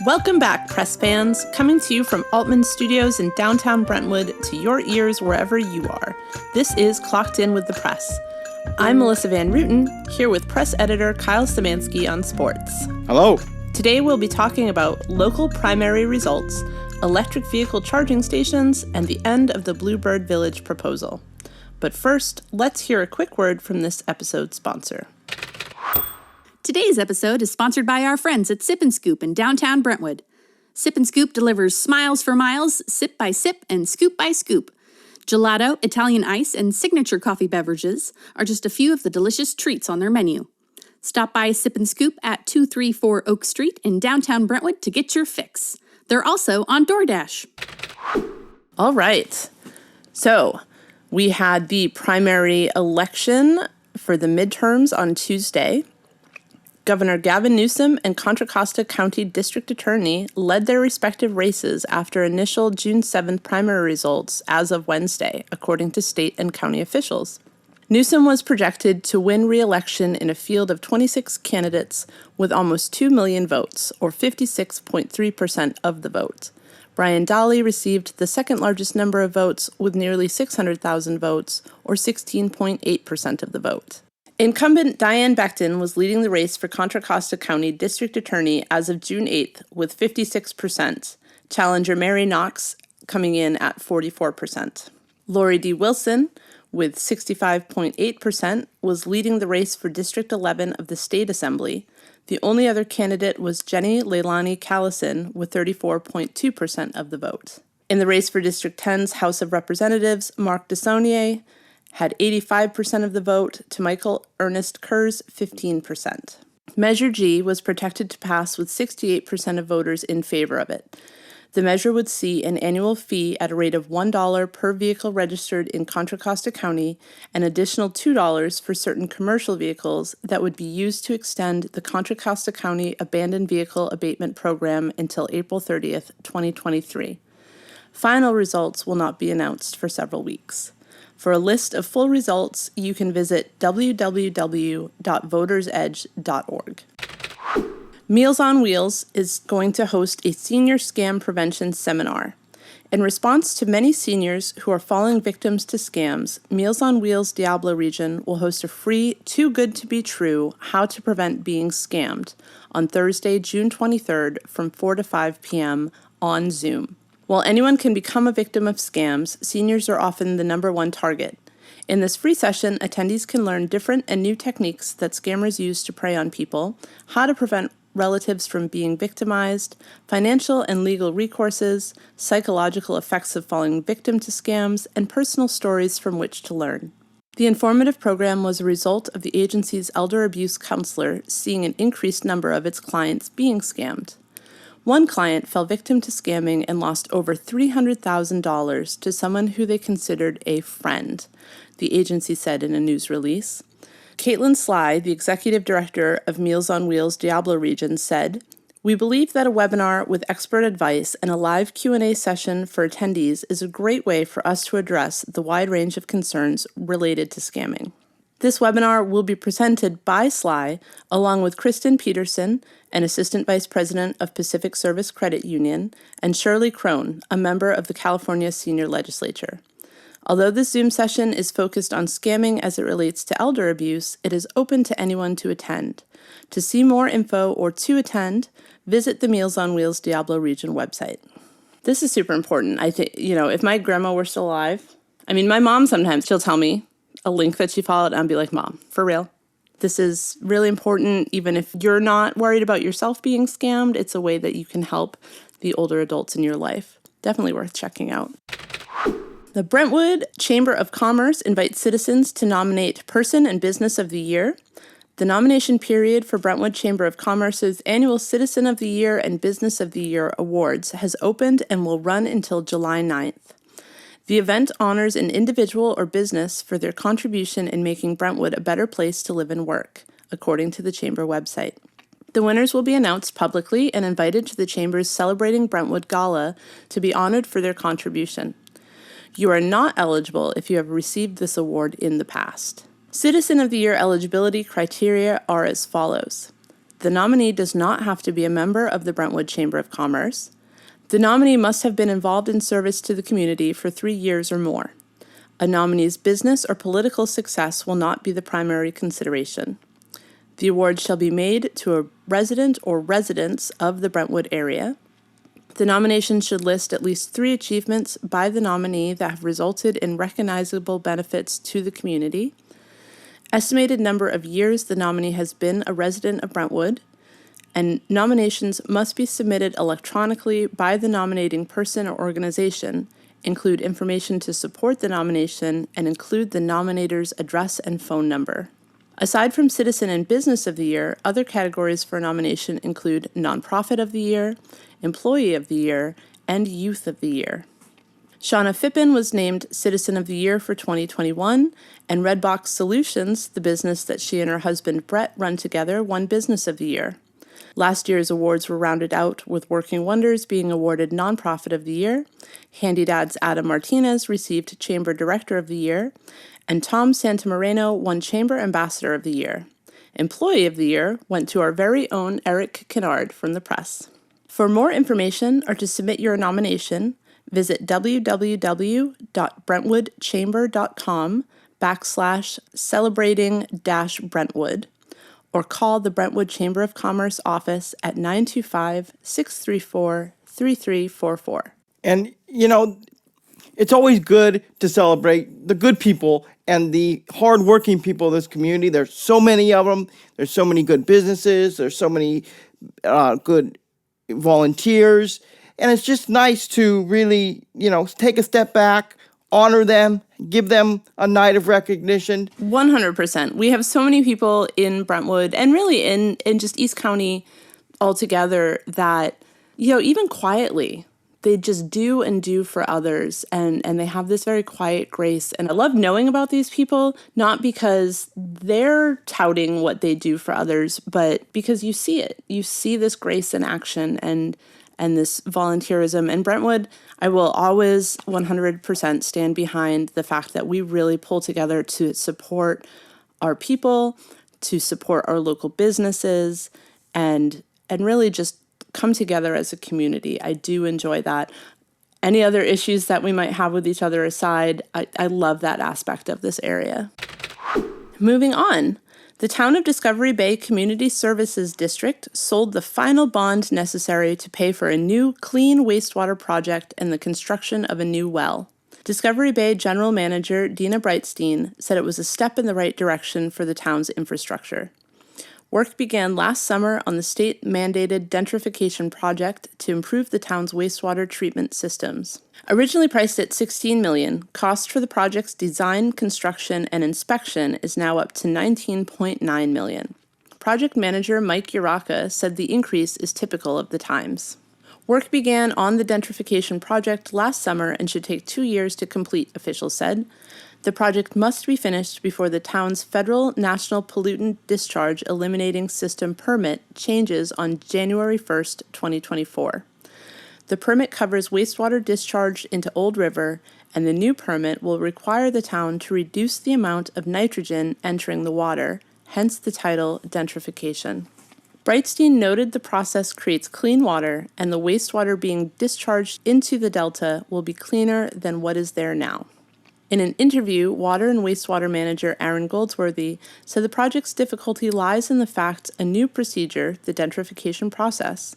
Welcome back, press fans, coming to you from Altman Studios in downtown Brentwood to your ears wherever you are. This is Clocked In with the Press. I'm Melissa Van Rooten, here with press editor Kyle Szymanski on sports. Hello. Today we'll be talking about local primary results, electric vehicle charging stations, and the end of the Bluebird Village proposal. But first, let's hear a quick word from this episode's sponsor. Today's episode is sponsored by our friends at Sip and Scoop in downtown Brentwood. Sip and Scoop delivers smiles for miles, sip by sip, and scoop by scoop. Gelato, Italian ice, and signature coffee beverages are just a few of the delicious treats on their menu. Stop by Sip and Scoop at 234 Oak Street in downtown Brentwood to get your fix. They're also on DoorDash. All right. So we had the primary election for the midterms on Tuesday. Governor Gavin Newsom and Contra Costa County District Attorney led their respective races after initial June 7th primary results as of Wednesday, according to state and county officials. Newsom was projected to win re-election in a field of 26 candidates with almost 2 million votes, or 56.3% of the vote. Brian Dahle received the second largest number of votes with nearly 600,000 votes, or 16.8% of the vote. Incumbent Diane Becton was leading the race for Contra Costa County District Attorney as of June 8th with 56%, challenger Mary Knox coming in at 44%. Lori D. Wilson, with 65.8%, was leading the race for District 11 of the State Assembly. The only other candidate was Jenny Leilani Callison with 34.2% of the vote. In the race for District 10's House of Representatives, Mark DeSaulnier had 85% of the vote to Michael Ernest Kerr's 15%. Measure G was projected to pass with 68% of voters in favor of it. The measure would see an annual fee at a rate of $1 per vehicle registered in Contra Costa County, an additional $2 for certain commercial vehicles that would be used to extend the Contra Costa County Abandoned Vehicle Abatement Program until April 30th, 2023. Final results will not be announced for several weeks. For a list of full results, you can visit www.votersedge.org. Meals on Wheels is going to host a senior scam prevention seminar. In response to many seniors who are falling victims to scams, Meals on Wheels Diablo region will host a free Too Good to Be True How to Prevent Being Scammed on Thursday, June 23rd from 4 to 5 p.m. on Zoom. While anyone can become a victim of scams, seniors are often the number one target. In this free session, attendees can learn different and new techniques that scammers use to prey on people, how to prevent relatives from being victimized, financial and legal recourses, psychological effects of falling victim to scams, and personal stories from which to learn. The informative program was a result of the agency's elder abuse counselor seeing an increased number of its clients being scammed. One client fell victim to scamming and lost over $300,000 to someone who they considered a friend, the agency said in a news release. Caitlin Sly, the executive director of Meals on Wheels Diablo region, said, "We believe that a webinar with expert advice and a live Q&A session for attendees is a great way for us to address the wide range of concerns related to scamming." This webinar will be presented by Sly, along with Kristen Peterson, an Assistant Vice President of Pacific Service Credit Union, and Shirley Crone, a member of the California Senior Legislature. Although this Zoom session is focused on scamming as it relates to elder abuse, it is open to anyone to attend. To see more info or to attend, visit the Meals on Wheels Diablo region website. This is super important. I think, if my grandma were still alive, my mom sometimes, she'll tell me a link that she followed, and I'll be like, Mom, for real? This is really important. Even if you're not worried about yourself being scammed, it's a way that you can help the older adults in your life. Definitely worth checking out. The Brentwood Chamber of Commerce invites citizens to nominate Person and Business of the Year. The nomination period for Brentwood Chamber of Commerce's annual Citizen of the Year and Business of the Year awards has opened and will run until July 9th. The event honors an individual or business for their contribution in making Brentwood a better place to live and work, according to the Chamber website. The winners will be announced publicly and invited to the Chamber's Celebrating Brentwood Gala to be honored for their contribution. You are not eligible if you have received this award in the past. Citizen of the Year eligibility criteria are as follows. The nominee does not have to be a member of the Brentwood Chamber of Commerce. The nominee must have been involved in service to the community for 3 years or more. A nominee's business or political success will not be the primary consideration. The award shall be made to a resident or residents of the Brentwood area. The nomination should list at least 3 achievements by the nominee that have resulted in recognizable benefits to the community. Estimated number of years the nominee has been a resident of Brentwood, and nominations must be submitted electronically by the nominating person or organization, include information to support the nomination, and include the nominator's address and phone number. Aside from Citizen and Business of the Year, other categories for nomination include Nonprofit of the Year, Employee of the Year, and Youth of the Year. Shauna Phippen was named Citizen of the Year for 2021, and Redbox Solutions, the business that she and her husband Brett run together, won Business of the Year. Last year's awards were rounded out with Working Wonders being awarded Nonprofit of the Year, Handy Dad's Adam Martinez received Chamber Director of the Year, and Tom Santamoreno won Chamber Ambassador of the Year. Employee of the Year went to our very own Eric Kennard from the press. For more information or to submit your nomination, visit www.brentwoodchamber.com/celebrating-Brentwood or call the Brentwood Chamber of Commerce office at 925-634-3344. And, it's always good to celebrate the good people and the hardworking people of this community. There's so many of them. There's so many good businesses. There's so many good volunteers. And it's just nice to really, take a step back, honor them, give them a night of recognition. 100%. We have so many people in Brentwood and really in just East County altogether that, even quietly, they just do for others, and they have this very quiet grace. And I love knowing about these people, not because they're touting what they do for others, but because you see it. You see this grace in action and this volunteerism. And Brentwood, I will always 100% stand behind the fact that we really pull together to support our people, to support our local businesses, and really just come together as a community. I do enjoy that. Any other issues that we might have with each other aside, I love that aspect of this area. Moving on, the Town of Discovery Bay Community Services District sold the final bond necessary to pay for a new clean wastewater project and the construction of a new well. Discovery Bay General Manager Dina Breitstein said it was a step in the right direction for the town's infrastructure. Work began last summer on the state-mandated dentrification project to improve the town's wastewater treatment systems. Originally priced at $16 million, cost for the project's design, construction, and inspection is now up to $19.9 million. Project manager Mike Uraka said the increase is typical of the times. Work began on the dentrification project last summer and should take 2 years to complete, officials said. The project must be finished before the town's federal National Pollutant Discharge Eliminating System permit changes on January 1st, 2024. The permit covers wastewater discharged into Old River, and the new permit will require the town to reduce the amount of nitrogen entering the water, hence the title dentrification. Breitstein noted the process creates clean water, and the wastewater being discharged into the delta will be cleaner than what is there now. In an interview, Water and Wastewater Manager Aaron Goldsworthy said the project's difficulty lies in the fact a new procedure, the dentrification process,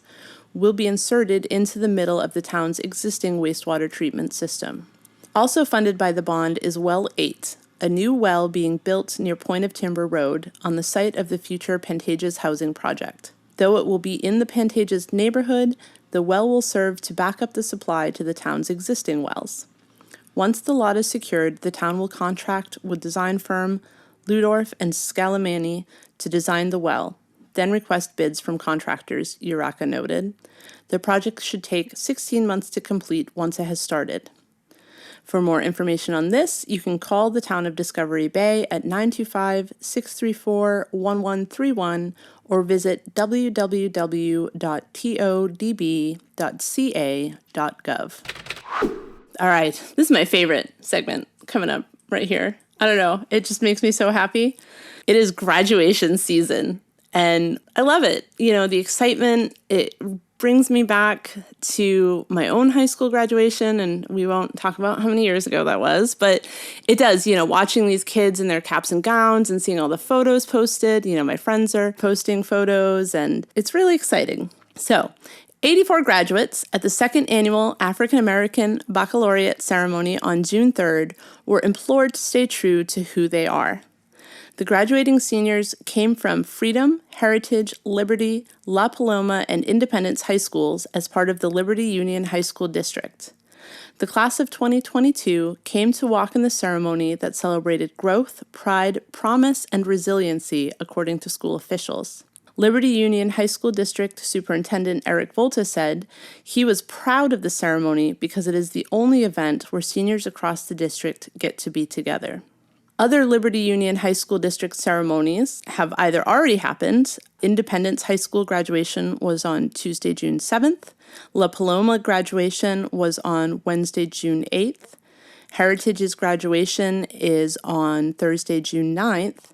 will be inserted into the middle of the town's existing wastewater treatment system. Also funded by the bond is Well 8, a new well being built near Point of Timber Road on the site of the future Pantages housing project. Though it will be in the Pantages neighborhood, the well will serve to back up the supply to the town's existing wells. Once the lot is secured, the town will contract with design firm Ludorf and Scalamani to design the well, then request bids from contractors, Uraka noted. The project should take 16 months to complete once it has started. For more information on this, you can call the Town of Discovery Bay at 925-634-1131 or visit www.todb.ca.gov. All right, this is my favorite segment coming up right here. I don't know, it just makes me so happy. It is graduation season, And I love it. The excitement, it brings me back to my own high school graduation, and we won't talk about how many years ago that was, but it does, watching these kids in their caps and gowns and seeing all the photos posted. My friends are posting photos, and it's really exciting. So, 84 graduates at the second annual African American Baccalaureate ceremony on June 3rd were implored to stay true to who they are. The graduating seniors came from Freedom, Heritage, Liberty, La Paloma, and Independence high schools as part of the Liberty Union High School District. The class of 2022 came to walk in the ceremony that celebrated growth, pride, promise, and resiliency, according to school officials. Liberty Union High School District Superintendent Eric Volta said he was proud of the ceremony because it is the only event where seniors across the district get to be together. Other Liberty Union High School District ceremonies have either already happened. Independence High School graduation was on Tuesday, June 7th. La Paloma graduation was on Wednesday, June 8th. Heritage's graduation is on Thursday, June 9th.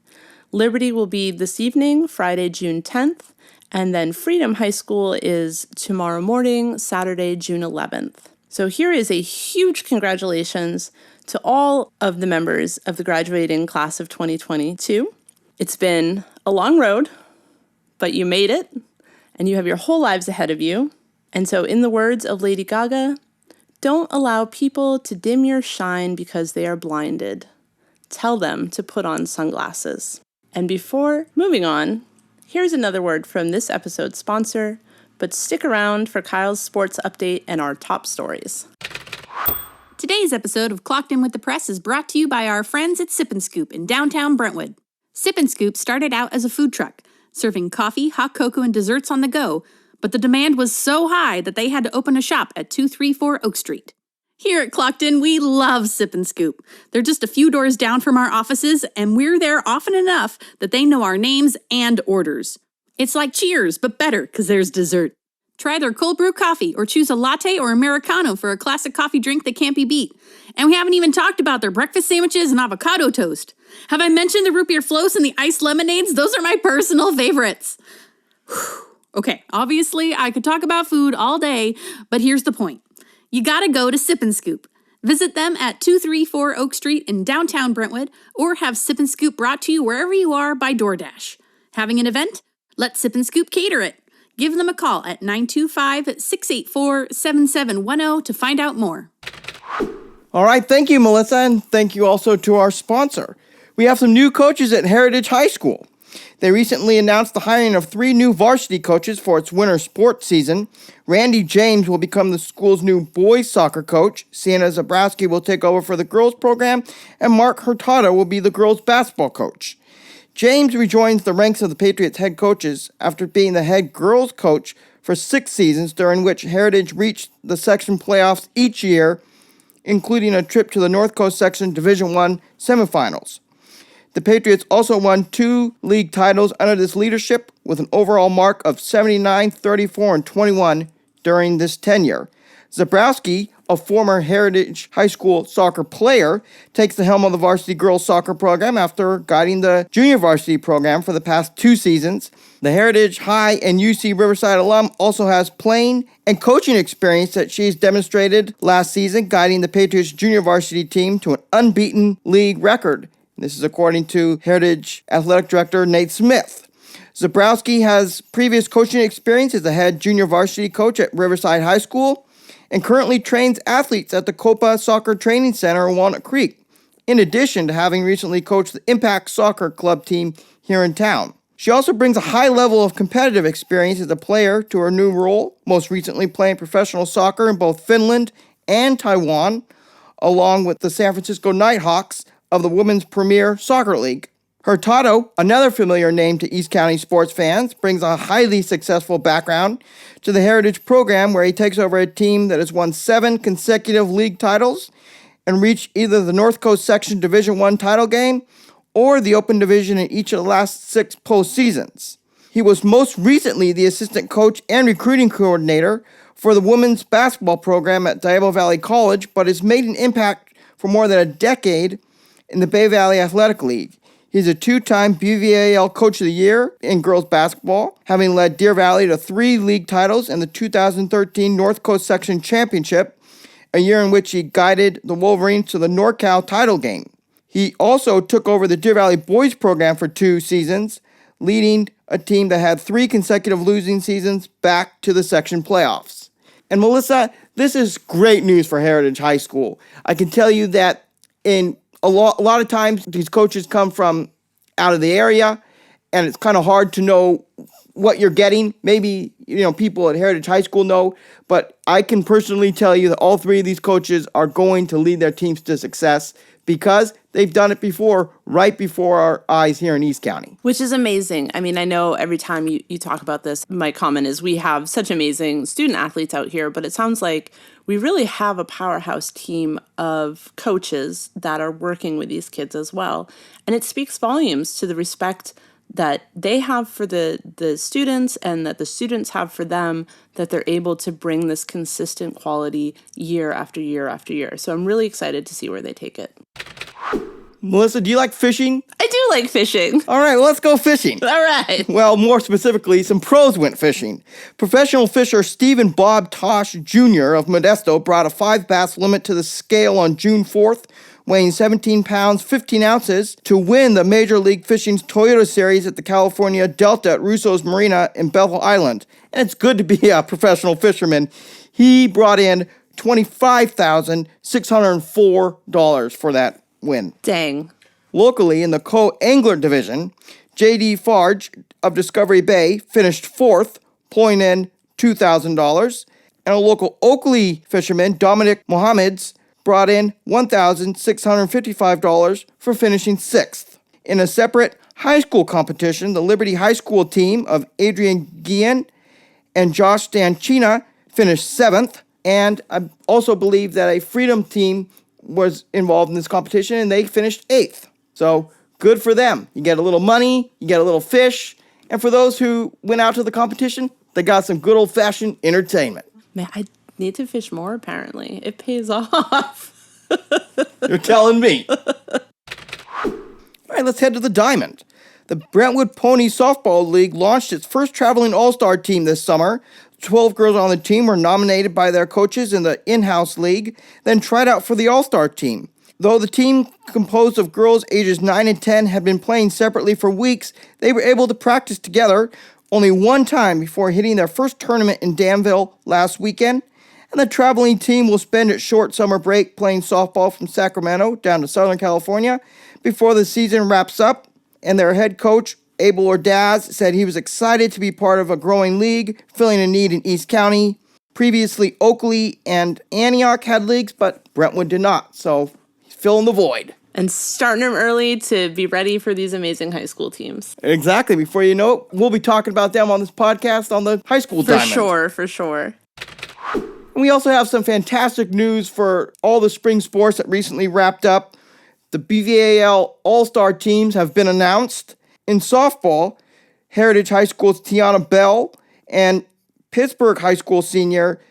Liberty will be this evening, Friday, June 10th. And then Freedom High School is tomorrow morning, Saturday, June 11th. So here is a huge congratulations to all of the members of the graduating class of 2022. It's been a long road, but you made it, and you have your whole lives ahead of you. And so in the words of Lady Gaga, don't allow people to dim your shine because they are blinded. Tell them to put on sunglasses. And before moving on, here's another word from this episode's sponsor, but stick around for Kyle's sports update and our top stories. Today's episode of Clocked In with the Press is brought to you by our friends at Sip & Scoop in downtown Brentwood. Sip & Scoop started out as a food truck, serving coffee, hot cocoa, and desserts on the go, but the demand was so high that they had to open a shop at 234 Oak Street. Here at Clocked In, we love Sip & Scoop. They're just a few doors down from our offices, and we're there often enough that they know our names and orders. It's like Cheers, but better, because there's dessert. Try their cold brew coffee or choose a latte or Americano for a classic coffee drink that can't be beat. And we haven't even talked about their breakfast sandwiches and avocado toast. Have I mentioned the root beer floats and the iced lemonades? Those are my personal favorites. Okay, obviously I could talk about food all day, but here's the point. You gotta go to Sip & Scoop. Visit them at 234 Oak Street in downtown Brentwood or have Sip & Scoop brought to you wherever you are by DoorDash. Having an event? Let Sip & Scoop cater it. Give them a call at 925-684-7710 to find out more. All right, thank you, Melissa, and thank you also to our sponsor. We have some new coaches at Heritage High School. They recently announced the hiring of 3 new varsity coaches for its winter sports season. Randy James will become the school's new boys soccer coach. Sienna Zabrowski will take over for the girls program, and Mark Hurtado will be the girls basketball coach. James rejoins the ranks of the Patriots head coaches after being the head girls coach for 6 seasons, during which Heritage reached the section playoffs each year, including a trip to the North Coast Section Division I semifinals. The Patriots also won 2 league titles under this leadership with an overall mark of 79, 34, and 21 during this tenure. Zabrowski, a former Heritage High School soccer player, takes the helm of the varsity girls soccer program after guiding the junior varsity program for the past 2 seasons. The Heritage High and UC Riverside alum also has playing and coaching experience that she's demonstrated last season, guiding the Patriots junior varsity team to an unbeaten league record. This is according to Heritage Athletic Director Nate Smith. Zabrowski has previous coaching experience as the head junior varsity coach at Riverside High School and currently trains athletes at the Copa Soccer Training Center in Walnut Creek, in addition to having recently coached the Impact Soccer Club team here in town. She also brings a high level of competitive experience as a player to her new role, most recently playing professional soccer in both Finland and Taiwan, along with the San Francisco Nighthawks of the Women's Premier Soccer League. Hurtado, another familiar name to East County sports fans, brings a highly successful background to the Heritage program, where he takes over a team that has won 7 consecutive league titles and reached either the North Coast Section Division I title game or the Open Division in each of the last 6 postseasons. He was most recently the assistant coach and recruiting coordinator for the women's basketball program at Diablo Valley College, but has made an impact for more than a decade in the Bay Valley Athletic League. He's a two-time BVAL Coach of the Year in girls basketball, having led Deer Valley to 3 league titles and the 2013 North Coast Section Championship, a year in which he guided the Wolverines to the NorCal title game. He also took over the Deer Valley boys program for 2 seasons, leading a team that had 3 consecutive losing seasons back to the section playoffs. And Melissa, this is great news for Heritage High School. I can tell you that in a lot of times these coaches come from out of the area, and it's kind of hard to know what you're getting. Maybe, people at Heritage High School know, but I can personally tell you that all 3 of these coaches are going to lead their teams to success because they've done it before, right before our eyes here in East County. Which is amazing. I mean, I know every time you talk about this, my comment is we have such amazing student athletes out here, but it sounds like we really have a powerhouse team of coaches that are working with these kids as well. And it speaks volumes to the respect that they have for the students and that the students have for them, that they're able to bring this consistent quality year after year after year. So I'm really excited to see where they take it. Melissa, do you like fishing? I do like fishing. All right, well, let's go fishing. All right. Well, more specifically, some pros went fishing. Professional fisher Stephen Bob Tosh Jr. of Modesto brought a 5-bass limit to the scale on June 4th, weighing 17 pounds, 15 ounces, to win the Major League Fishing's Toyota Series at the California Delta at Russo's Marina in Bethel Island. And it's good to be a professional fisherman. He brought in $25,604 for that win. Dang. Locally, in the co-angler division, J.D. Farge of Discovery Bay finished 4th, pulling in $2,000. And a local Oakley fisherman, Dominic Mohammeds, brought in $1,655 for finishing 6th. In a separate high school competition, the Liberty High School team of Adrian Guillen and Josh Stanchina finished 7th. And I also believe that a Freedom team was involved in this competition, and they finished 8th. So good for them. You get a little money, you get a little fish, and for those who went out to the competition, they got some good old-fashioned entertainment. Man, I need to fish more, apparently. It pays off. You're telling me. All right, let's head to the Diamond. The Brentwood Pony Softball League launched its first traveling all-star team this summer. 12 girls on the team were nominated by their coaches in the in-house league, then tried out for the all-star team. Though the team, composed of girls ages 9 and 10, had been playing separately for weeks, they were able to practice together only one time before hitting their first tournament in Danville last weekend. And the traveling team will spend its short summer break playing softball from Sacramento down to Southern California before the season wraps up. And their head coach, Abel Ordaz, said he was excited to be part of a growing league, filling a need in East County. Previously, Oakley and Antioch had leagues, but Brentwood did not, so he's filling the void. And starting them early to be ready for these amazing high school teams. Exactly. Before you know it, we'll be talking about them on this podcast on the high school Diamond. For sure. And we also have some fantastic news for all the spring sports that recently wrapped up. The BVAL All-Star teams have been announced. In softball, Heritage High School's Tiana Bell and Pittsburgh High School senior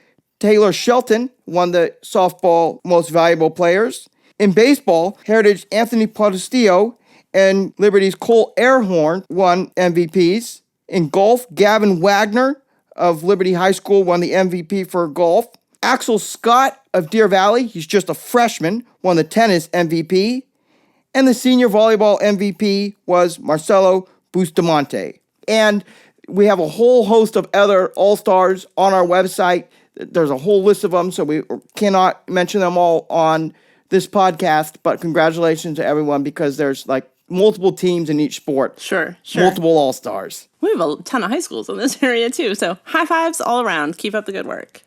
Taylor Shelton won the softball most valuable players. In baseball, Heritage Anthony Podestillo and Liberty's Cole Airhorn won MVPs. In golf, Gavin Wagner of Liberty High School won the MVP for golf. Axel Scott of Deer Valley, he's just a freshman, won the tennis MVP. And the senior volleyball MVP was Marcelo Bustamante. And we have a whole host of other all-stars on our website. There's a whole list of them, so we cannot mention them all on this podcast. But congratulations to everyone, because there's like multiple teams in each sport. Sure. Multiple all-stars. We have a ton of high schools in this area, too. So high fives all around. Keep up the good work.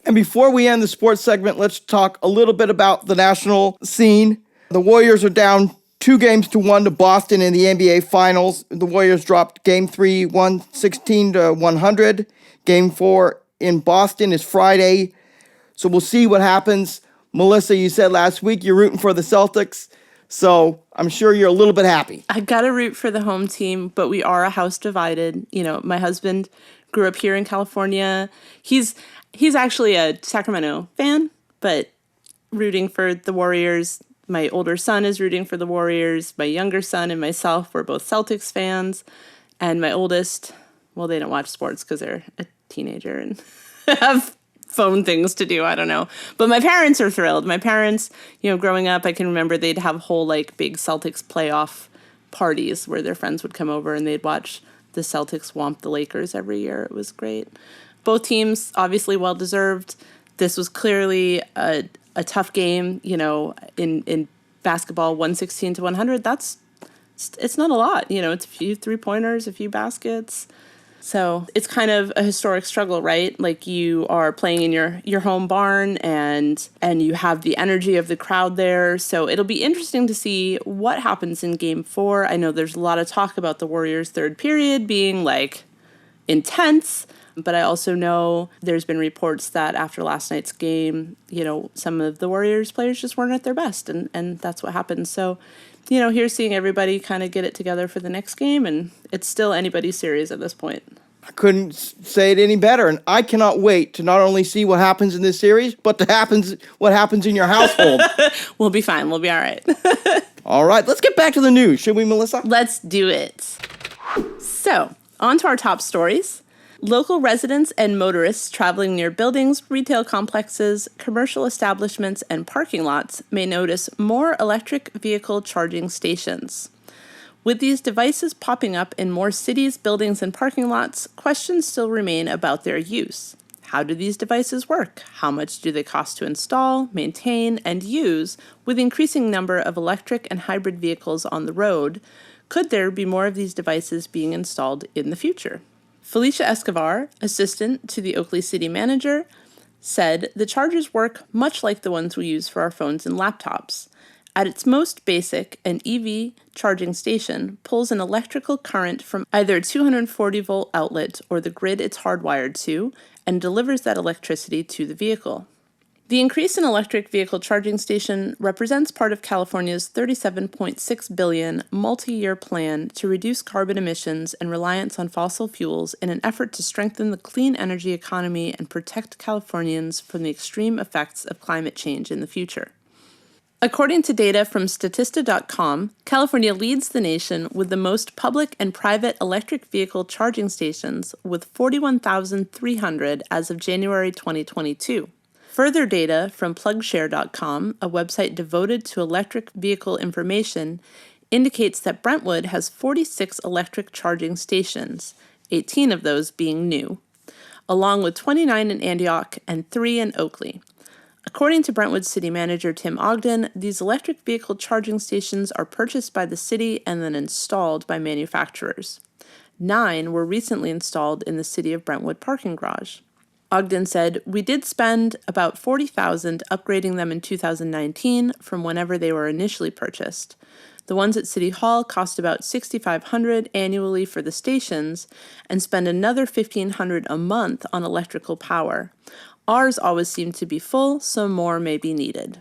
And before we end the sports segment, let's talk a little bit about the national scene. The Warriors are down 2-1 to Boston in the NBA Finals. The Warriors dropped Game 3, 116-100. Game 4 in Boston is Friday. So we'll see what happens. Melissa, you said last week you're rooting for the Celtics. So I'm sure you're a little bit happy. I got to root for the home team, but we are a house divided. You know, my husband grew up here in California. He's actually a Sacramento fan, but rooting for the Warriors My older son is rooting for the Warriors. My younger son and myself were both Celtics fans. And my oldest, well, they don't watch sports because they're a teenager and have phone things to do. I don't know. But my parents are thrilled. My parents, growing up, I can remember they'd have whole big Celtics playoff parties where their friends would come over and they'd watch the Celtics whomp the Lakers every year. It was great. Both teams, obviously well-deserved. This was clearly a tough game, in basketball, 116 to 100. It's not a lot. It's a few three-pointers, a few baskets. So it's kind of a historic struggle, right? Like you are playing in your home barn and you have the energy of the crowd there. So it'll be interesting to see what happens in Game 4. I know there's a lot of talk about the Warriors' third period being intense. But I also know there's been reports that after last night's game, some of the Warriors players just weren't at their best. And that's what happened. So, here's seeing everybody kind of get it together for the next game. And it's still anybody's series at this point. I couldn't say it any better. And I cannot wait to not only see what happens in this series, but what happens in your household. We'll be fine. We'll be all right. All right. Let's get back to the news. Should we, Melissa? Let's do it. So, on to our top stories. Local residents and motorists traveling near buildings, retail complexes, commercial establishments, and parking lots may notice more electric vehicle charging stations. With these devices popping up in more cities, buildings, and parking lots, questions still remain about their use. How do these devices work? How much do they cost to install, maintain, and use with the increasing number of electric and hybrid vehicles on the road? Could there be more of these devices being installed in the future? Felicia Escobar, assistant to the Oakley city manager, said the chargers work much like the ones we use for our phones and laptops. At its most basic, an EV charging station pulls an electrical current from either a 240-volt outlet or the grid it's hardwired to and delivers that electricity to the vehicle. The increase in electric vehicle charging station represents part of California's $37.6 billion multi-year plan to reduce carbon emissions and reliance on fossil fuels in an effort to strengthen the clean energy economy and protect Californians from the extreme effects of climate change in the future. According to data from Statista.com, California leads the nation with the most public and private electric vehicle charging stations, with 41,300 as of January 2022. Further data from PlugShare.com, a website devoted to electric vehicle information, indicates that Brentwood has 46 electric charging stations, 18 of those being new, along with 29 in Antioch and 3 in Oakley. According to Brentwood City Manager Tim Ogden, these electric vehicle charging stations are purchased by the city and then installed by manufacturers. 9 were recently installed in the City of Brentwood parking garage. Ogden said, "We did spend about $40,000 upgrading them in 2019 from whenever they were initially purchased. The ones at City Hall cost about $6,500 annually for the stations and spend another $1,500 a month on electrical power. Ours always seem to be full, so more may be needed."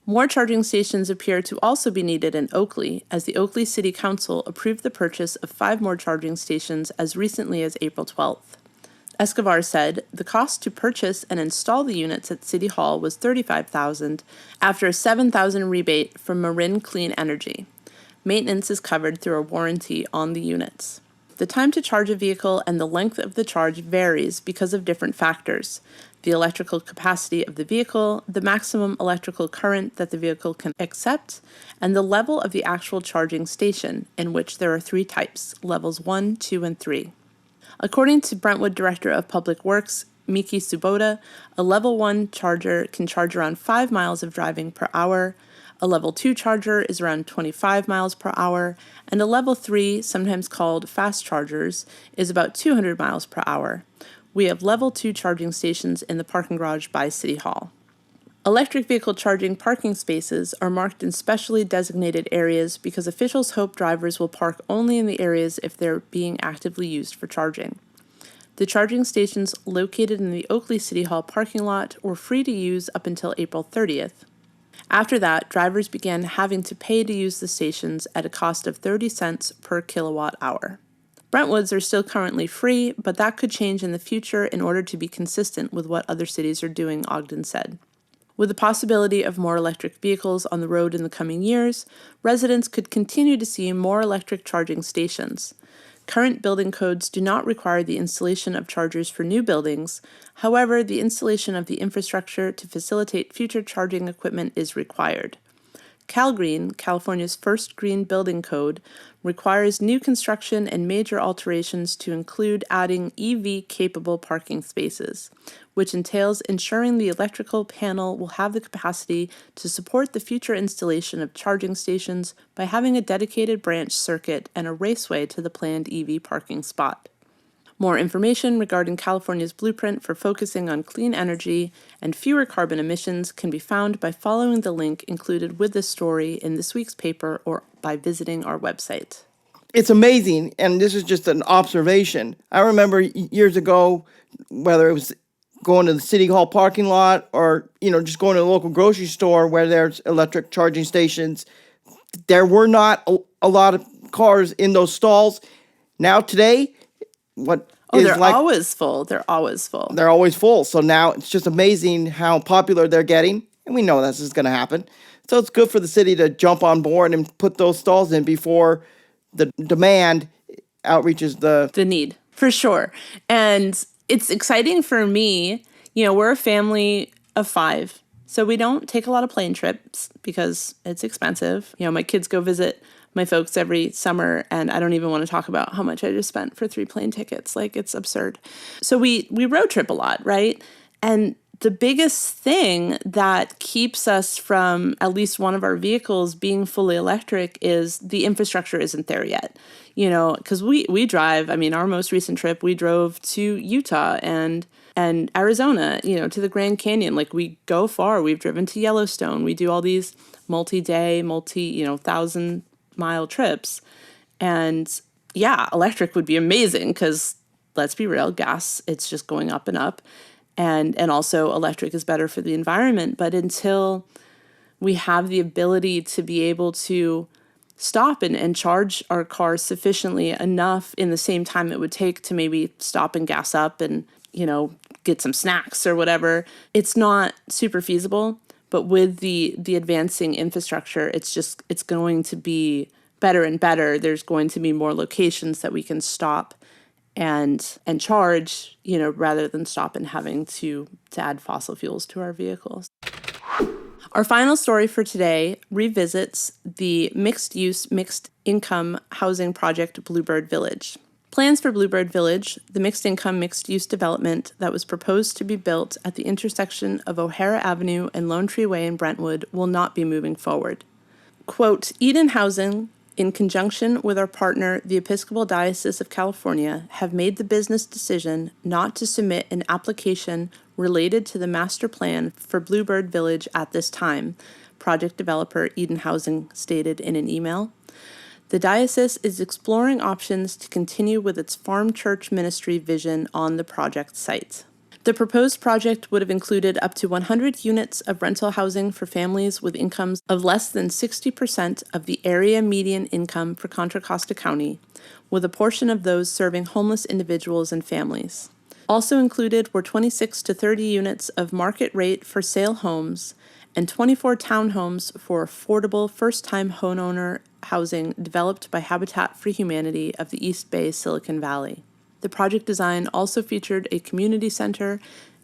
More charging stations appear to also be needed in Oakley, as the Oakley City Council approved the purchase of 5 more charging stations as recently as April 12th. Escobar said the cost to purchase and install the units at City Hall was $35,000 after a $7,000 rebate from Marin Clean Energy. Maintenance is covered through a warranty on the units. The time to charge a vehicle and the length of the charge varies because of different factors: the electrical capacity of the vehicle, the maximum electrical current that the vehicle can accept, and the level of the actual charging station, in which there are 3 types, levels 1, 2, and 3. According to Brentwood Director of Public Works, Miki Subota, a level 1 charger can charge around 5 miles of driving per hour, a level 2 charger is around 25 miles per hour, and a level 3, sometimes called fast chargers, is about 200 miles per hour. We have level 2 charging stations in the parking garage by City Hall. Electric vehicle charging parking spaces are marked in specially designated areas because officials hope drivers will park only in the areas if they're being actively used for charging. The charging stations located in the Oakley City Hall parking lot were free to use up until April 30th. After that, drivers began having to pay to use the stations at a cost of 30 cents per kilowatt hour. Brentwoods are still currently free, but that could change in the future in order to be consistent with what other cities are doing, Ogden said. With the possibility of more electric vehicles on the road in the coming years, residents could continue to see more electric charging stations. Current building codes do not require the installation of chargers for new buildings. However, the installation of the infrastructure to facilitate future charging equipment is required. CalGreen, California's first green building code, requires new construction and major alterations to include adding EV-capable parking spaces, which entails ensuring the electrical panel will have the capacity to support the future installation of charging stations by having a dedicated branch circuit and a raceway to the planned EV parking spot. More information regarding California's blueprint for focusing on clean energy and fewer carbon emissions can be found by following the link included with this story in this week's paper or by visiting our website. It's amazing, and this is just an observation. I remember years ago, whether it was going to the city hall parking lot or, just going to the local grocery store where there's electric charging stations, there were not a lot of cars in those stalls. Now today, they're always full. They're always full. They're always full. So now it's just amazing how popular they're getting, and we know this is going to happen. So it's good for the city to jump on board and put those stalls in before the demand outreaches the need, for sure. And it's exciting for me. We're a family of 5, so we don't take a lot of plane trips because it's expensive. My kids go visit my folks every summer, and I don't even want to talk about how much I just spent for 3 plane tickets. It's absurd. So we road trip a lot, right? And the biggest thing that keeps us from at least one of our vehicles being fully electric is the infrastructure isn't there yet. Because we drive, our most recent trip, we drove to Utah and Arizona, to the Grand Canyon. We go far. We've driven to Yellowstone. We do all these multi-day, 1,000-mile trips. And yeah, electric would be amazing because, let's be real, gas, it's just going up and up. And also electric is better for the environment. But until we have the ability to be able to stop and charge our cars sufficiently enough in the same time it would take to maybe stop and gas up and, get some snacks or whatever, it's not super feasible. But with the advancing infrastructure, it's going to be better and better. There's going to be more locations that we can stop and charge, rather than stop and having to add fossil fuels to our vehicles. Our final story for today revisits the mixed-use, mixed-income housing project Bluebird Village. Plans for Bluebird Village, the mixed-income, mixed-use development that was proposed to be built at the intersection of O'Hara Avenue and Lone Tree Way in Brentwood, will not be moving forward. Quote, Eden Housing, in conjunction with our partner, the Episcopal Diocese of California, have made the business decision not to submit an application related to the master plan for Bluebird Village at this time, project developer Eden Housing stated in an email. The diocese is exploring options to continue with its farm church ministry vision on the project site. The proposed project would have included up to 100 units of rental housing for families with incomes of less than 60% of the area median income for Contra Costa County, with a portion of those serving homeless individuals and families. Also included were 26 to 30 units of market rate for sale homes and 24 townhomes for affordable first-time homeowner housing developed by Habitat for Humanity of the East Bay, Silicon Valley. The project design also featured a community center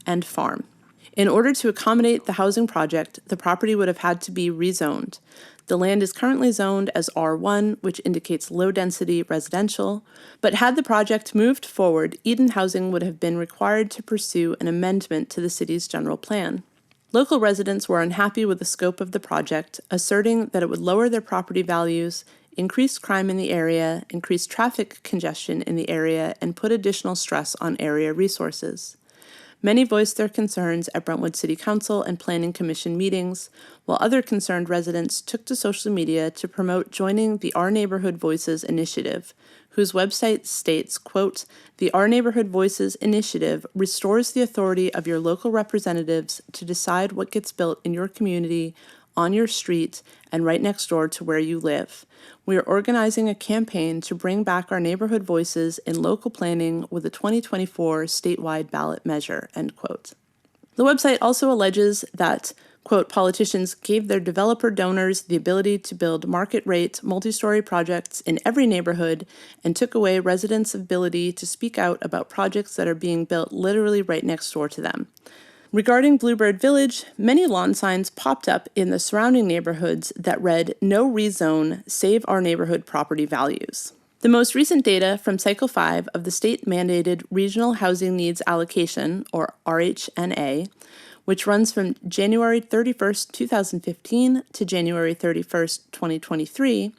and farm. In order to accommodate the housing project, the property would have had to be rezoned. The land is currently zoned as R1, which indicates low-density residential, but had the project moved forward, Eden Housing would have been required to pursue an amendment to the city's general plan. Local residents were unhappy with the scope of the project, asserting that it would lower their property values, increase crime in the area, increase traffic congestion in the area, and put additional stress on area resources. Many voiced their concerns at Brentwood City Council and Planning Commission meetings, while other concerned residents took to social media to promote joining the Our Neighborhood Voices initiative, whose website states, quote, "The Our Neighborhood Voices initiative restores the authority of your local representatives to decide what gets built in your community, on your street, and right next door to where you live. We are organizing a campaign to bring back our neighborhood voices in local planning with a 2024 statewide ballot measure," end quote. The website also alleges that, Quote, politicians gave their developer donors the ability to build market-rate, multi-story projects in every neighborhood and took away residents' ability to speak out about projects that are being built literally right next door to them. Regarding Bluebird Village, many lawn signs popped up in the surrounding neighborhoods that read, "No rezone, save our neighborhood property values." The most recent data from Cycle 5 of the state-mandated Regional Housing Needs Allocation, or RHNA, which runs from January 31st, 2015 to January 31st, 2023,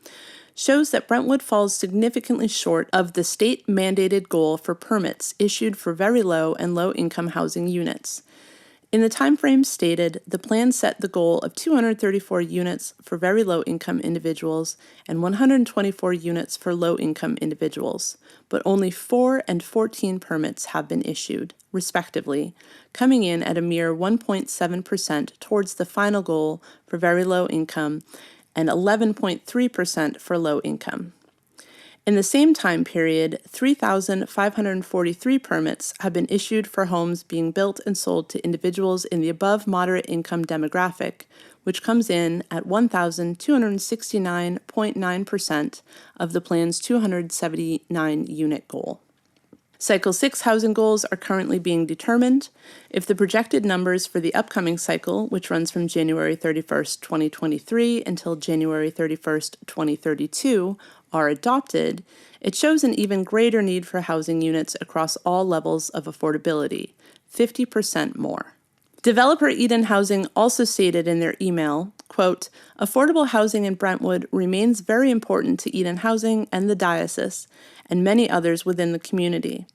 shows that Brentwood falls significantly short of the state-mandated goal for permits issued for very low and low-income housing units. In the timeframe stated, the plan set the goal of 234 units for very low-income individuals and 124 units for low-income individuals, but only 4 and 14 permits have been issued, respectively, coming in at a mere 1.7% towards the final goal for very low income and 11.3% for low income. In the same time period, 3,543 permits have been issued for homes being built and sold to individuals in the above moderate income demographic, which comes in at 1,269.9% of the plan's 279 unit goal. Cycle 6 housing goals are currently being determined. If the projected numbers for the upcoming cycle, which runs from January 31st, 2023 until January 31st, 2032, are adopted, it shows an even greater need for housing units across all levels of affordability, 50% more. Developer Eden Housing also stated in their email, quote, affordable housing in Brentwood remains very important to Eden Housing and the diocese, and many others within the community.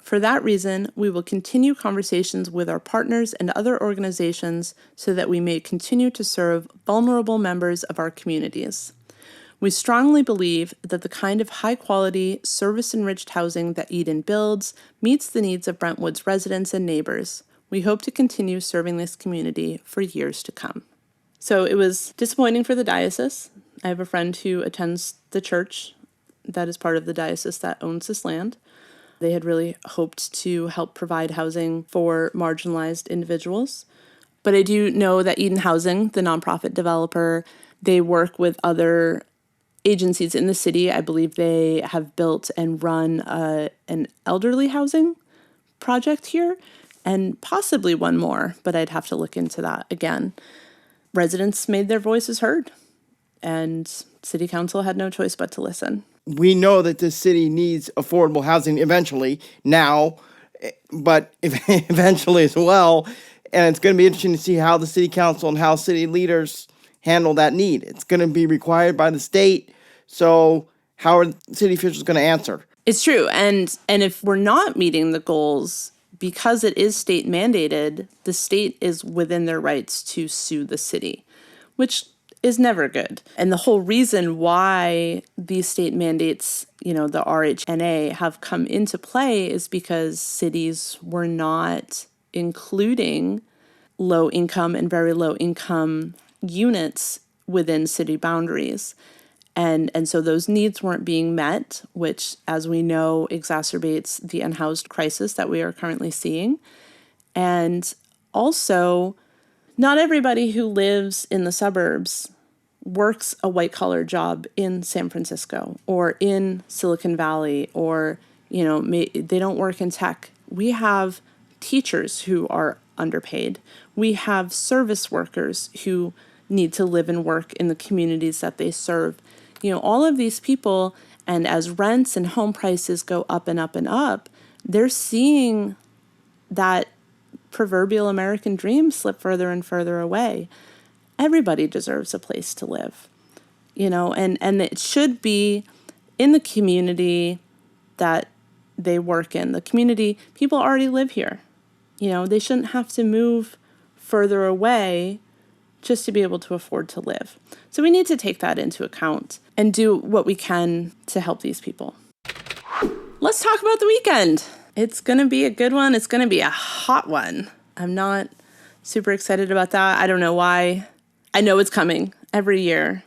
For that reason, we will continue conversations with our partners and other organizations so that we may continue to serve vulnerable members of our communities. We strongly believe that the kind of high-quality, service-enriched housing that Eden builds meets the needs of Brentwood's residents and neighbors. We hope to continue serving this community for years to come. So it was disappointing for the diocese. I have a friend who attends the church that is part of the diocese that owns this land. They had really hoped to help provide housing for marginalized individuals. But I do know that Eden Housing, the nonprofit developer, they work with other agencies in the city. I believe they have built and run an elderly housing project here, and possibly one more, but I'd have to look into that again. Residents made their voices heard, and city council had no choice but to listen. We know that this city needs affordable housing eventually, now, but eventually as well. And it's going to be interesting to see how the city council and how city leaders handle that need. It's going to be required by the state. So how are city officials going to answer? It's true. And if we're not meeting the goals, because it is state mandated, the state is within their rights to sue the city, which is never good. And the whole reason why these state mandates, the RHNA, have come into play is because cities were not including low income and very low income units within city boundaries. And so those needs weren't being met, which, as we know, exacerbates the unhoused crisis that we are currently seeing. And also, not everybody who lives in the suburbs works a white-collar job in San Francisco or in Silicon Valley, or, they don't work in tech. We have teachers who are underpaid. We have service workers who need to live and work in the communities that they serve. All of these people, and as rents and home prices go up and up and up, they're seeing that proverbial American dream slip further and further away. Everybody deserves a place to live, and it should be in the community that they work in. The community, people already live here. They shouldn't have to move further away just to be able to afford to live. So we need to take that into account and do what we can to help these people. Let's talk about the weekend. It's going to be a good one. It's going to be a hot one. I'm not super excited about that. I don't know why. I know it's coming every year,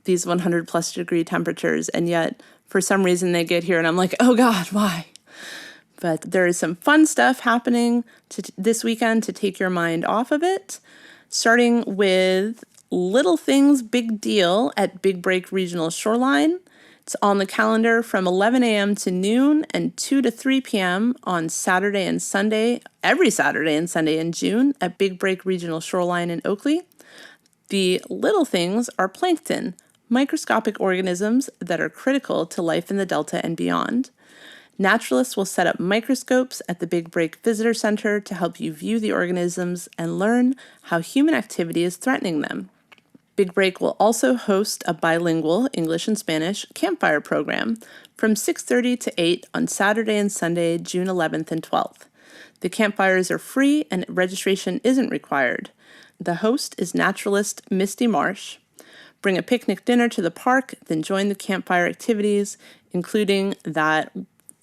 these 100 plus degree temperatures, and yet for some reason they get here and I'm like, oh God, why? But there is some fun stuff happening this weekend to take your mind off of it. starting with Little Things Big Deal at Big Break Regional Shoreline. It's on the calendar from 11 a.m. to noon and 2 to 3 p.m. on Saturday and Sunday, every Saturday and Sunday in June at Big Break Regional Shoreline in Oakley. The little things are plankton, microscopic organisms that are critical to life in the Delta and beyond. Naturalists will set up microscopes at the Big Break Visitor Center to help you view the organisms and learn how human activity is threatening them. Big Break will also host a bilingual English and Spanish campfire program from 6:30 to 8 on Saturday and Sunday, June 11th and 12th. The campfires are free and registration isn't required. The host is naturalist Misty Marsh. Bring a picnic dinner to the park, then join the campfire activities, including that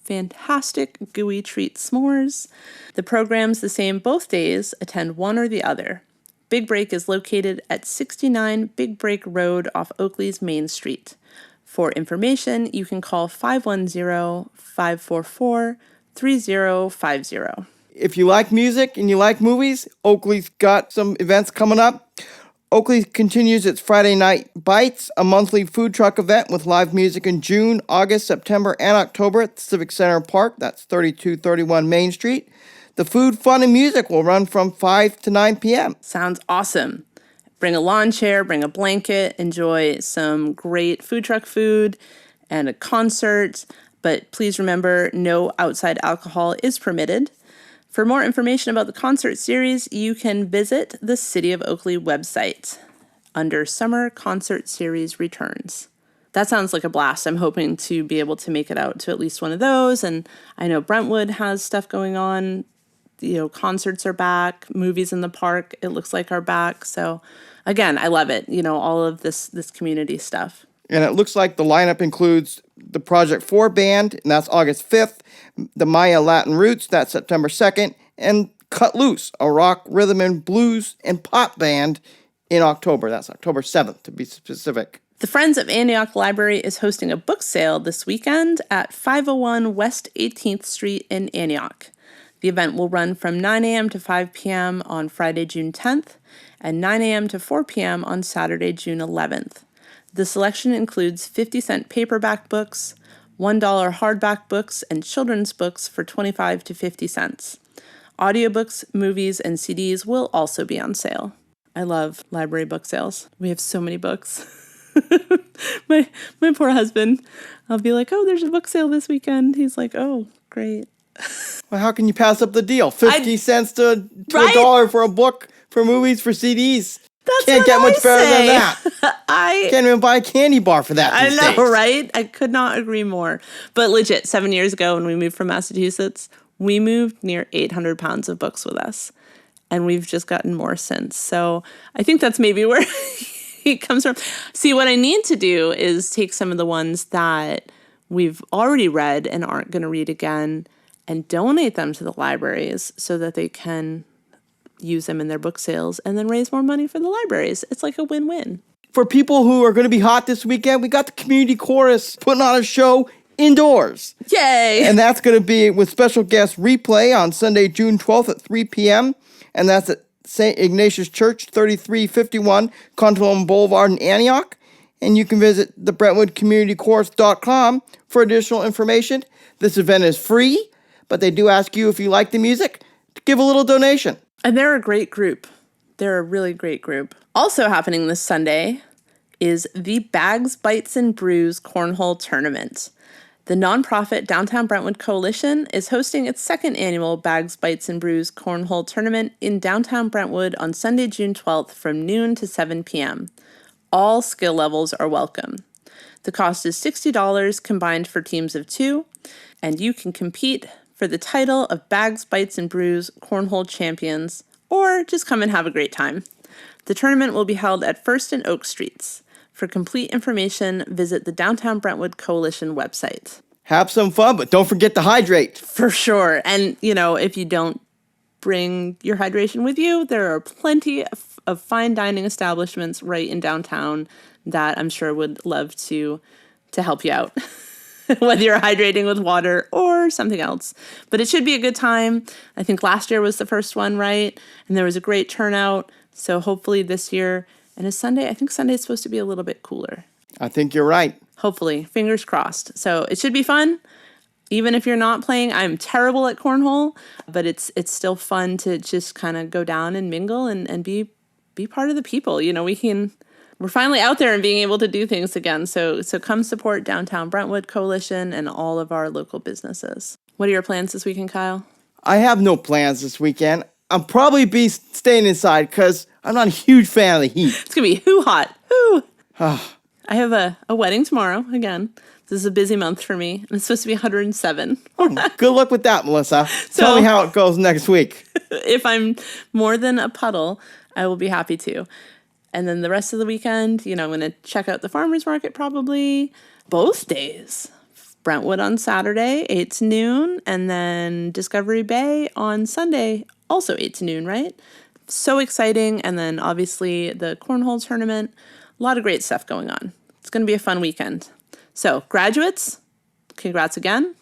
fantastic gooey treat s'mores. The program's the same both days. Attend one or the other. Big Break is located at 69 Big Break Road off Oakley's Main Street. For information, you can call 510-544-3050. If you like music and you like movies, Oakley's got some events coming up. Oakley continues its Friday Night Bites, a monthly food truck event with live music in June, August, September, and October at the Civic Center Park. That's 3231 Main Street. The food, fun, and music will run from 5 to 9 p.m. Sounds awesome. Bring a lawn chair, bring a blanket, enjoy some great food truck food and a concert. But please remember, no outside alcohol is permitted. For more information about the concert series, you can visit the City of Oakley website under Summer Concert Series Returns. That sounds like a blast. I'm hoping to be able to make it out to at least one of those. And I know Brentwood has stuff going on. Concerts are back, movies in the park, it looks like are back. So again, I love it. All of this community stuff. And it looks like the lineup includes the Project 4 Band, and that's August 5th, the Maya Latin Roots, that's September 2nd, and Cut Loose, a rock, rhythm, and blues and pop band in October. That's October 7th, to be specific. The Friends of Antioch Library is hosting a book sale this weekend at 501 West 18th Street in Antioch. The event will run from 9 a.m. to 5 p.m. on Friday, June 10th, and 9 a.m. to 4 p.m. on Saturday, June 11th. The selection includes 50-cent paperback books, $1 hardback books, and children's books for 25 to 50 cents. Audiobooks, movies, and CDs will also be on sale. I love library book sales. We have so many books. My poor husband, I'll be like, oh, there's a book sale this weekend. He's like, oh, great. Well, how can you pass up the deal? 50 cents to right? $1 for a book, for movies, for CDs. That's Can't what get much I better say. than that. Can't even buy a candy bar for that I these know, days. right? I could not agree more. But legit, 7 years ago when we moved from Massachusetts, we moved near 800 pounds of books with us. And we've just gotten more since. So I think that's maybe where it comes from. See, what I need to do is take some of the ones that we've already read and aren't going to read again and donate them to the libraries so that they can use them in their book sales and then raise more money for the libraries. It's like a win-win. For people who are going to be hot this weekend, we got the community chorus putting on a show indoors. Yay! And that's going to be with special guest Replay on Sunday, June 12th at 3 p.m. And that's at St. Ignatius Church, 3351 Continental Boulevard in Antioch. And you can visit the BrentwoodCommunityChorus.com for additional information. This event is free, but they do ask you, if you like the music, to give a little donation. And they're a great group. They're a really great group. Also happening this Sunday is the Bags, Bites, and Brews Cornhole Tournament. The nonprofit Downtown Brentwood Coalition is hosting its second annual Bags, Bites, and Brews Cornhole Tournament in downtown Brentwood on Sunday, June 12th from noon to 7 p.m. All skill levels are welcome. The cost is $60 combined for teams of 2, and you can compete for the title of Bags, Bites, and Brews Cornhole Champions, or just come and have a great time. The tournament will be held at 1st and Oak Streets. For complete information, visit the Downtown Brentwood Coalition website. Have some fun, but don't forget to hydrate. For sure. And, if you don't bring your hydration with you, there are plenty of fine dining establishments right in downtown that I'm sure would love to help you out. whether you're hydrating with water or something else. But it should be a good time. I think last year was the first one, right? And there was a great turnout. So hopefully this year, and it's Sunday, I think Sunday is supposed to be a little bit cooler. I think you're right. Hopefully, fingers crossed. So it should be fun. Even if you're not playing, I'm terrible at cornhole, but it's still fun to just kind of go down and mingle and be part of the people. You know, we're finally out there and being able to do things again. So come support Downtown Brentwood Coalition and all of our local businesses. What are your plans this weekend, Kyle? I have no plans this weekend. I'll probably be staying inside because I'm not a huge fan of the heat. It's going to be hot. Whoo! I have a wedding tomorrow again. This is a busy month for me. And it's supposed to be 107. Good luck with that, Melissa. Tell me how it goes next week. If I'm more than a puddle, I will be happy to. And then the rest of the weekend, I'm going to check out the farmer's market probably both days. Brentwood on Saturday, 8 to noon, and then Discovery Bay on Sunday, also 8 to noon, right? So exciting. And then obviously the cornhole tournament. A lot of great stuff going on. It's going to be a fun weekend. So graduates, congrats again.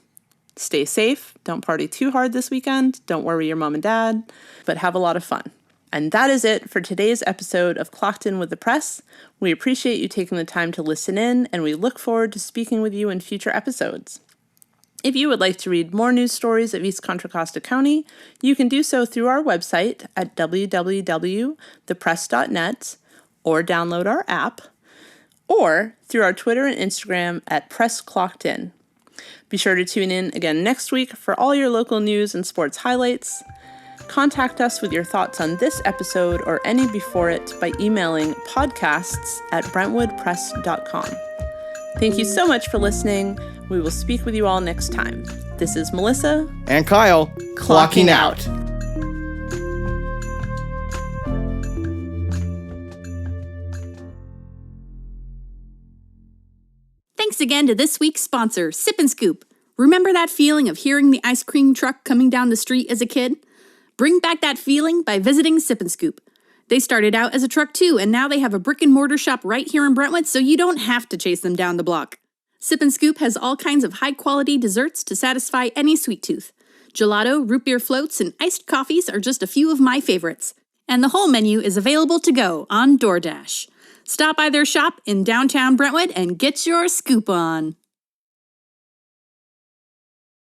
Stay safe. Don't party too hard this weekend. Don't worry your mom and dad, but have a lot of fun. And that is it for today's episode of Clocked In with the Press. We appreciate you taking the time to listen in, and we look forward to speaking with you in future episodes. If you would like to read more news stories of East Contra Costa County, you can do so through our website at www.thepress.net or download our app, or through our Twitter and Instagram at PressClockedIn. Be sure to tune in again next week for all your local news and sports highlights. Contact us with your thoughts on this episode or any before it by emailing podcasts@brentwoodpress.com. Thank you so much for listening. We will speak with you all next time. This is Melissa and Kyle clocking out. Thanks again to this week's sponsor, Sip and Scoop. Remember that feeling of hearing the ice cream truck coming down the street as a kid? Bring back that feeling by visiting Sip and Scoop. They started out as a truck too, and now they have a brick and mortar shop right here in Brentwood, so you don't have to chase them down the block. Sip and Scoop has all kinds of high-quality desserts to satisfy any sweet tooth. Gelato, root beer floats, and iced coffees are just a few of my favorites. And the whole menu is available to go on DoorDash. Stop by their shop in downtown Brentwood and get your scoop on.